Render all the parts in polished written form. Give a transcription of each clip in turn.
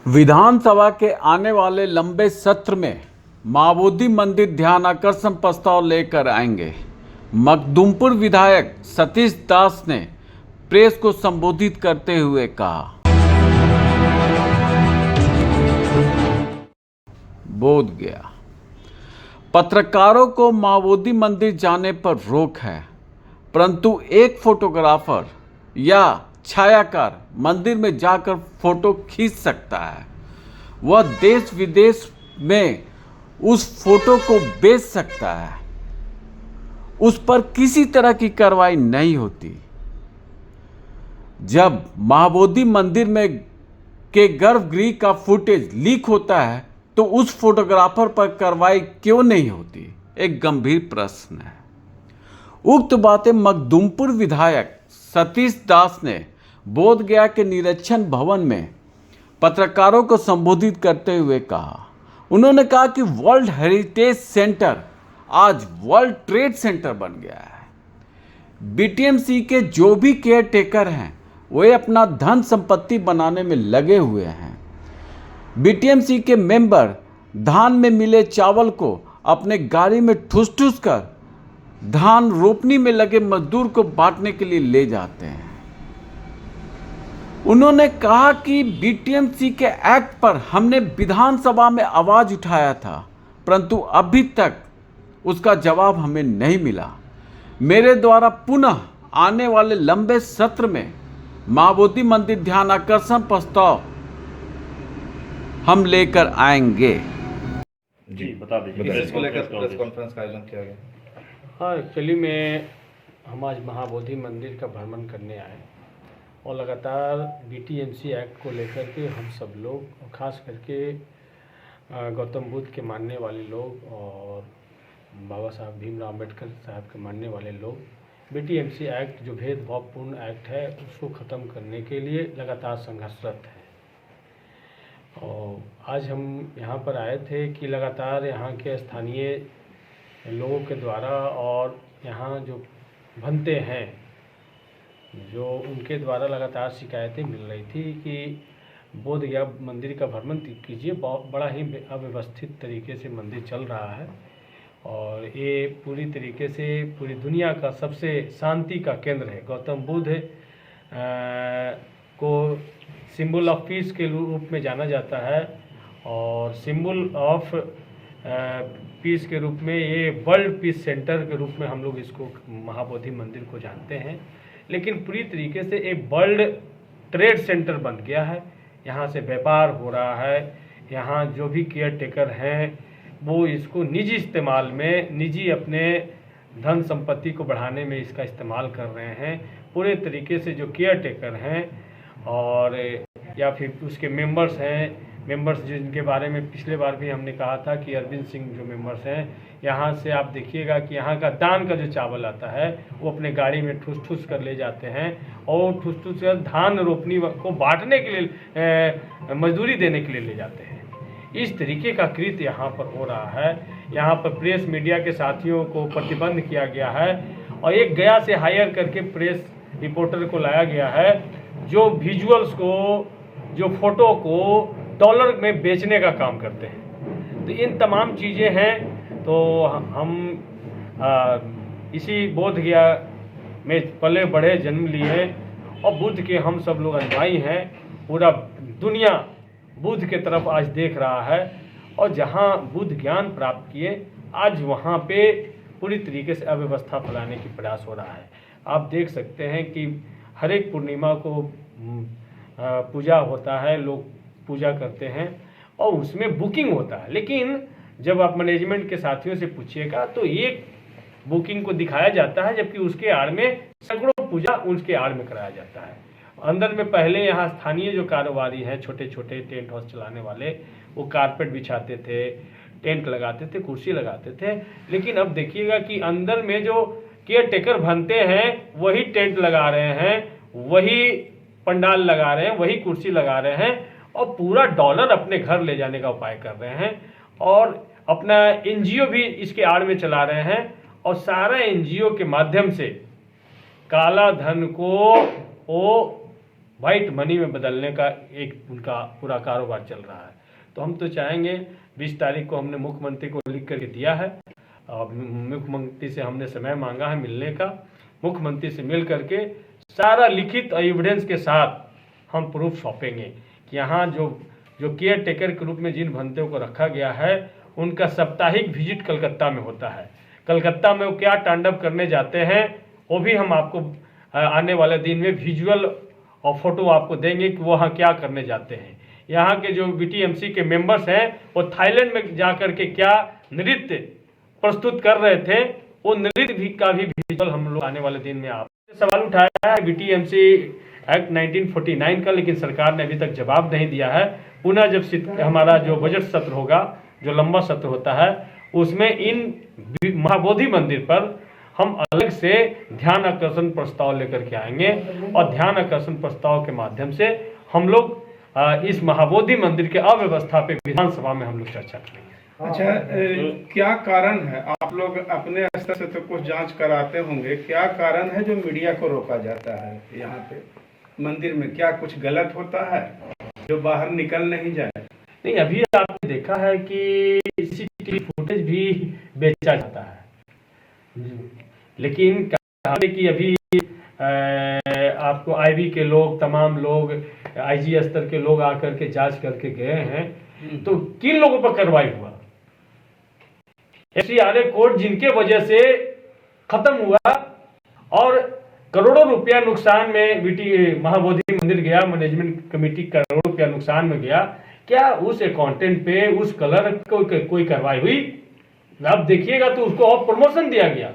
विधानसभा के आने वाले लंबे सत्र में मायावती मंदिर ध्यानाकर्षण प्रस्ताव लेकर आएंगे। मखदूमपुर विधायक सतीश दास ने प्रेस को संबोधित करते हुए कहा, बोध गया पत्रकारों को मायावती मंदिर जाने पर रोक है, परंतु एक फोटोग्राफर या छायाकार मंदिर में जाकर फोटो खींच सकता है। वह देश विदेश में उस फोटो को बेच सकता है। उस पर किसी तरह की कार्रवाई नहीं होती। जब मायावती मंदिर में के गर्भगृह का फुटेज लीक होता है तो उस फोटोग्राफर पर कार्रवाई क्यों नहीं होती? एक गंभीर प्रश्न है। उक्त बातें मखदूमपुर विधायक सतीश दास ने बोधगया के निरीक्षण भवन में पत्रकारों को संबोधित करते हुए कहा। उन्होंने कहा कि वर्ल्ड हेरिटेज सेंटर आज वर्ल्ड ट्रेड सेंटर बन गया है। बीटीएमसी के जो भी केयर टेकर हैं वे अपना धन संपत्ति बनाने में लगे हुए हैं। बीटीएमसी के मेंबर धान में मिले चावल को अपने गाड़ी में ठूस ठूस कर धान रोपनी में लगे मजदूर को बांटने के लिए ले जाते हैं। उन्होंने कहा कि बीटीएमसी के एक्ट पर हमने विधानसभा में आवाज उठाया था, परंतु अभी तक उसका जवाब हमें नहीं मिला। मेरे द्वारा पुनः आने वाले लंबे सत्र में मायावती मंदिर ध्यानाकर्षण प्रस्ताव हम लेकर आएंगे। जी बता दीजिए। इसको लेकर प्रेस कॉन्फ्रेंस का आयोजन किया गया। हाँ, एक्चुअली में हम आज मायावती मंदिर का भ्रमण करने आए और लगातार बीटीएमसी एक्ट को लेकर के हम सब लोग और ख़ास करके गौतम बुद्ध के मानने वाले लोग और बाबा साहब भीमराव अम्बेडकर साहब के मानने वाले लोग बीटीएमसी एक्ट जो भेदभावपूर्ण एक्ट है उसको ख़त्म करने के लिए लगातार संघर्षरत है। और आज हम यहाँ पर आए थे कि लगातार यहाँ के स्थानीय लोगों के द्वारा और यहाँ जो बनते हैं जो उनके द्वारा लगातार शिकायतें मिल रही थी कि बोधगया मंदिर का भ्रमण कीजिए, बड़ा ही अव्यवस्थित तरीके से मंदिर चल रहा है और ये पूरी तरीके से पूरी दुनिया का सबसे शांति का केंद्र है। गौतम बुद्ध को सिंबल ऑफ पीस के रूप में जाना जाता है और सिंबल ऑफ पीस के रूप में ये वर्ल्ड पीस सेंटर के रूप में हम लोग इसको मायावती मंदिर को जानते हैं, लेकिन पूरी तरीके से एक वर्ल्ड ट्रेड सेंटर बन गया है। यहाँ से व्यापार हो रहा है। यहाँ जो भी केयर टेकर हैं वो इसको निजी इस्तेमाल में, निजी अपने धन संपत्ति को बढ़ाने में इसका इस्तेमाल कर रहे हैं। पूरे तरीके से जो केयर टेकर हैं और या फिर उसके मेंबर्स हैं, मेंबर्स जिनके बारे में पिछले बार भी हमने कहा था कि अरविंद सिंह जो मेंबर्स हैं, यहाँ से आप देखिएगा कि यहाँ का दान का जो चावल आता है वो अपने गाड़ी में ठूस ठूस कर ले जाते हैं और ठूस ठूस कर धान रोपनी को बांटने के लिए मजदूरी देने के लिए ले जाते हैं। इस तरीके का कृत्य यहाँ पर हो रहा है। यहाँ पर प्रेस मीडिया के साथियों को प्रतिबंध किया गया है और एक गया से हायर करके प्रेस रिपोर्टर को लाया गया है जो विजुअल्स को, जो फोटो को डॉलर में बेचने का काम करते हैं। तो इन तमाम चीज़ें हैं। तो हम इसी बोधगया में पले बढ़े, जन्म लिए और बुद्ध के हम सब लोग अनुयायी हैं। पूरा दुनिया बुद्ध के तरफ आज देख रहा है और जहां बुद्ध ज्ञान प्राप्त किए आज वहां पे पूरी तरीके से अव्यवस्था फैलाने की प्रयास हो रहा है। आप देख सकते हैं कि हर एक पूर्णिमा को पूजा होता है, लोग पूजा करते हैं और उसमें बुकिंग होता है, लेकिन जब आप मैनेजमेंट के साथियों से पूछिएगा तो एक बुकिंग को दिखाया जाता है जबकि उसके आड़ में सैकड़ों पूजा उसके आड़ में कराया जाता है। अंदर में पहले यहाँ स्थानीय जो कारोबारी हैं, छोटे छोटे टेंट हाउस चलाने वाले, वो कारपेट बिछाते थे, टेंट लगाते थे, कुर्सी लगाते थे, लेकिन अब देखिएगा कि अंदर में जो केयर टेकर बनते हैं वही टेंट लगा रहे हैं, वही पंडाल लगा रहे हैं, वही कुर्सी लगा रहे हैं और पूरा डॉलर अपने घर ले जाने का उपाय कर रहे हैं और अपना एनजीओ भी इसके आड़ में चला रहे हैं और सारा एनजीओ के माध्यम से काला धन को वो वाइट मनी में बदलने का एक उनका पूरा कारोबार चल रहा है। तो हम तो चाहेंगे 20 तारीख को हमने मुख्यमंत्री को लिख करके दिया है और मुख्यमंत्री से हमने समय मांगा है मिलने का। मुख्यमंत्री से मिल करके सारा लिखित एविडेंस के साथ हम प्रूफ सौंपेंगे कि यहाँ जो केयर टेकर के रूप में जिन भंतों को रखा गया है उनका साप्ताहिक विजिट कलकत्ता में होता है। कलकत्ता में वो क्या तांडव करने जाते हैं वो भी हम आपको आने वाले दिन में विजुअल और फोटो आपको देंगे कि वो वहाँ क्या करने जाते हैं। यहाँ के जो बीटीएमसी के मेंबर्स हैं वो थाईलैंड में जा कर के क्या नृत्य प्रस्तुत कर रहे थे वो नृत्य भी का भी विजुअल हम लोग आने वाले दिन में आप सवाल उठाया है बीटीएमसी एक्ट 1949 का, लेकिन सरकार ने अभी तक जवाब नहीं दिया है। पुनः जब हमारा जो बजट सत्र होगा, जो लंबा सत्र होता है, उसमें इन महाबोधि मंदिर पर हम अलग से ध्यान आकर्षण प्रस्ताव लेकर के आएंगे और ध्यान आकर्षण प्रस्ताव के माध्यम से हम लोग इस महाबोधि मंदिर के अव्यवस्था पे विधानसभा में हम लोग चर्चा करेंगे। अच्छा, क्या कारण है? आप लोग अपने स्तर से तो कुछ जांच कराते होंगे, क्या कारण है जो मीडिया को रोका जाता है यहाँ पे मंदिर में? क्या कुछ गलत होता है जो बाहर निकल नहीं जाए? नहीं, अभी आपने देखा है कि सीसीटीवी फुटेज भी बेचा जाता है, लेकिन क्या है कि अभी आपको आईबी के लोग, तमाम लोग, आईजी स्तर के लोग आकर के जांच करके गए हैं। तो किन लोगों पर कार्रवाई हुआ? एफसीआरए कोड जिनके वजह से खत्म हुआ और करोड़ों रुपया नुकसान में महाबोधि मंदिर गया, मैनेजमेंट कमेटी करोड़ों रुपया नुकसान में गया, क्या उस अकाउंटेंट पे, उस कलर कोई कार्रवाई हुई? आप देखिएगा तो उसको और प्रमोशन दिया गया।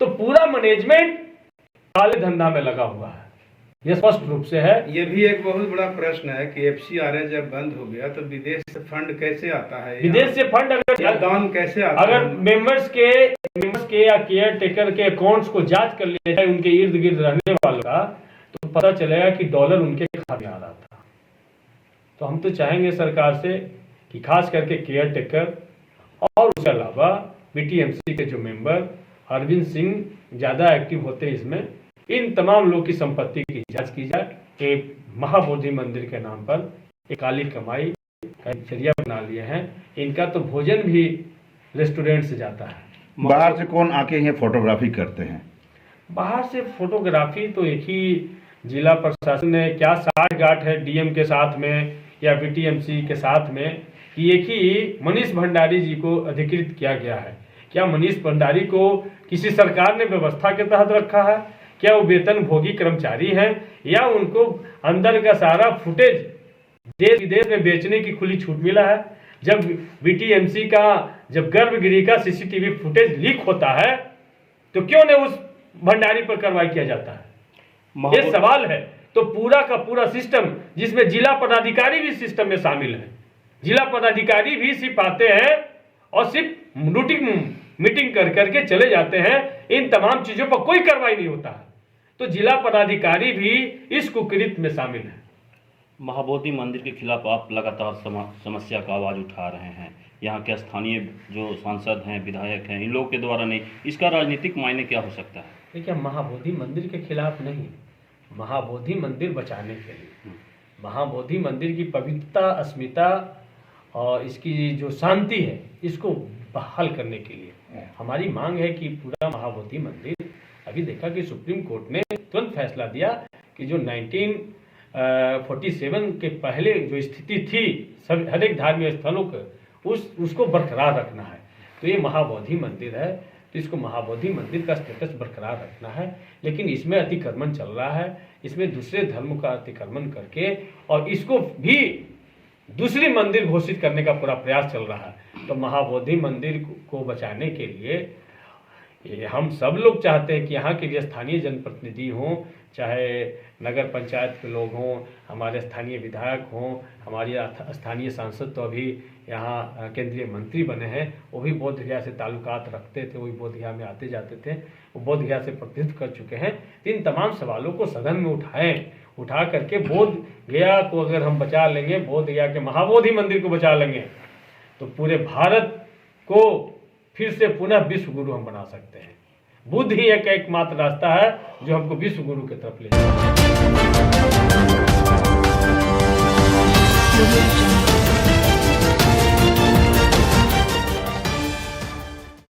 तो पूरा मैनेजमेंट काले धंधा में लगा हुआ है, ये स्पष्ट रूप से है। ये भी एक बहुत बड़ा प्रश्न है कि एफसीआरए जब बंद हो गया तो विदेश से फंड कैसे आता है? विदेश से फंड अगर दान कैसे आता अगर है? मेंबर्स के या केयर टेकर के अकाउंट्स को जांच कर लिया जाए उनके इर्द गिर्द रहने वालों का, तो पता चलेगा कि डॉलर उनके खाते में आ रहा था। तो हम तो चाहेंगे सरकार से कि खास करके केयर टेकर और उसके अलावा बीटीएमसी के जो मेंबर अरविंद सिंह ज्यादा एक्टिव होते हैं इसमें, इन तमाम लोग की संपत्ति की जांच की जाए। एक महाबोधि मंदिर के नाम पर एक काली कमाई का जरिया बना लिए हैं। इनका तो भोजन भी रेस्टोरेंट से जाता है। बाहर से कौन आके यहाँ फोटोग्राफी करते हैं? बाहर से फोटोग्राफी तो एक ही जिला प्रशासन ने क्या साठगांठ है डीएम के साथ में या बीटीएमसी के साथ में कि एक ही मनीष भंडारी जी को अधिकृत किया गया है। क्या मनीष भंडारी को किसी सरकार ने व्यवस्था के तहत रखा है? क्या वो वेतन भोगी कर्मचारी हैं या उनको अंदर का सारा फुटेज देश विदेश में बेचने की खुली छूट मिला है? जब बीटीएमसी का जब गर्भगृह का सीसीटीवी फुटेज लीक होता है तो क्यों नहीं उस भंडारी पर कार्रवाई किया जाता है? ये सवाल है। तो पूरा का पूरा सिस्टम जिसमें जिला पदाधिकारी भी सिस्टम में शामिल है, जिला पदाधिकारी भी सिर्फ आते हैं और सिर्फ रूटीन मीटिंग कर करके चले जाते हैं, इन तमाम चीजों पर कोई कार्रवाई नहीं होता है। तो जिला पदाधिकारी भी इस कुकृत्य में शामिल है। महाबोधि मंदिर के खिलाफ आप लगातार समस्या का आवाज उठा रहे हैं। यहाँ के स्थानीय जो सांसद हैं, विधायक हैं, इन लोगों के द्वारा नहीं, इसका राजनीतिक मायने क्या हो सकता है? देखिए, महाबोधि मंदिर के खिलाफ नहीं, महाबोधि मंदिर बचाने के लिए, महाबोधि मंदिर की पवित्रता, अस्मिता और इसकी जो शांति है, इसको बहाल करने के लिए हमारी मांग है कि पूरा महाबोधि मंदिर, अभी देखा कि सुप्रीम कोर्ट ने तुरंत फैसला दिया कि जो 1947 के पहले जो स्थिति थी सब हर एक धार्मिक स्थलों के उसको बरकरार रखना है। तो ये महाबोधि मंदिर है, तो इसको महाबोधि मंदिर का स्टेटस बरकरार रखना है। लेकिन इसमें अतिक्रमण चल रहा है, इसमें दूसरे धर्म का अतिक्रमण करके और इसको भी दूसरी मंदिर घोषित करने का पूरा प्रयास चल रहा है। तो महाबोधि मंदिर को बचाने के लिए हम सब लोग चाहते हैं कि यहाँ के भी स्थानीय जनप्रतिनिधि हों, चाहे नगर पंचायत के लोग हों, हमारे स्थानीय विधायक हों, हमारे स्थानीय सांसद तो अभी यहाँ केंद्रीय मंत्री बने हैं, वो भी बोध गया से ताल्लुकात रखते थे, वो भी बोध गया में आते जाते थे, वो बोध गया से प्रतिनिधित्व कर चुके हैं। इन तमाम सवालों को सदन में उठा करके बोध गया को अगर हम बचा लेंगे, बोध गया के महाबोधि मंदिर को बचा लेंगे, तो पूरे भारत को फिर से पुनः विश्व गुरु हम बना सकते हैं। बुद्ध ही एक एकमात्र रास्ता है जो हमको विश्व गुरु की तरफ ले जाए।